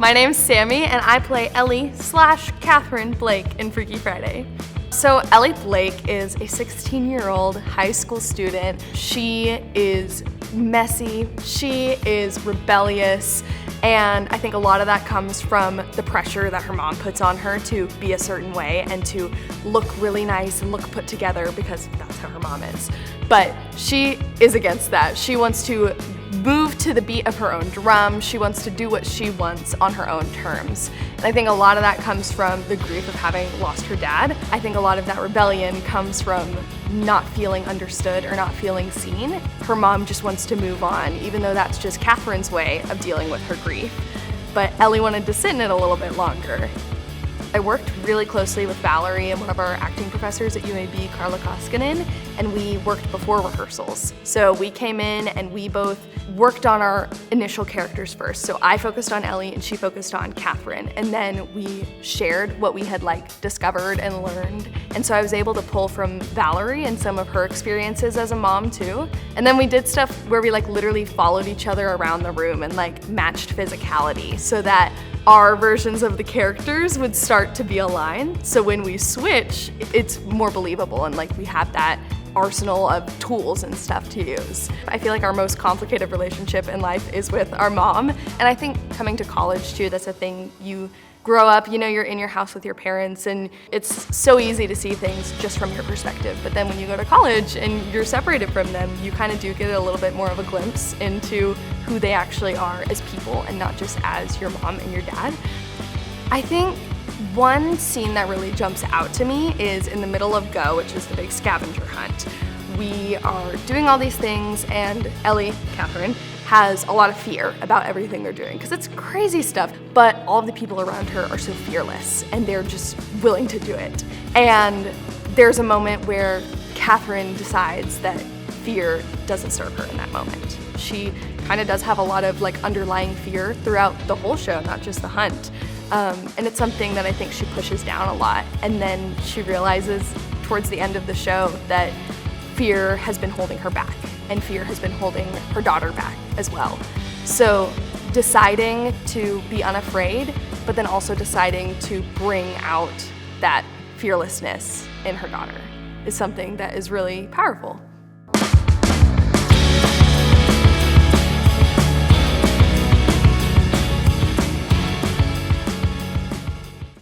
My name's Sammy, and I play Ellie/Catherine Blake in Freaky Friday. So Ellie Blake is a 16-year-old high school student. She is messy, she is rebellious, and I think a lot of that comes from the pressure that her mom puts on her to be a certain way and to look really nice and look put together because that's how her mom is. But she is against that. She wants to move to the beat of her own drum. She wants to do what she wants on her own terms. And I think a lot of that comes from the grief of having lost her dad. I think a lot of that rebellion comes from not feeling understood or not feeling seen. Her mom just wants to move on, even though that's just Catherine's way of dealing with her grief. But Ellie wanted to sit in it a little bit longer. I worked really closely with Valerie and one of our acting professors at UAB, Carla Koskinen, and we worked before rehearsals. So we came in and we both worked on our initial characters first. So I focused on Ellie and she focused on Catherine. And then we shared what we had discovered and learned. And so I was able to pull from Valerie and some of her experiences as a mom too. And then we did stuff where we literally followed each other around the room and matched physicality so that our versions of the characters would start to be aligned. So when we switch, it's more believable and we have that arsenal of tools and stuff to use. I feel like our most complicated relationship in life is with our mom. And I think coming to college too, that's a thing. You grow up, you're in your house with your parents and it's so easy to see things just from your perspective. But then when you go to college and you're separated from them, you kind of do get a little bit more of a glimpse into who they actually are as people and not just as your mom and your dad. I think one scene that really jumps out to me is in the middle of Go, which is the big scavenger hunt. We are doing all these things and Ellie, Catherine, has a lot of fear about everything they're doing because it's crazy stuff, but all of the people around her are so fearless and they're just willing to do it. And there's a moment where Catherine decides that fear doesn't serve her in that moment. She kind of does have a lot of underlying fear throughout the whole show, not just the hunt. And it's something that I think she pushes down a lot. And then she realizes towards the end of the show that fear has been holding her back and fear has been holding her daughter back as well. So deciding to be unafraid, but then also deciding to bring out that fearlessness in her daughter is something that is really powerful.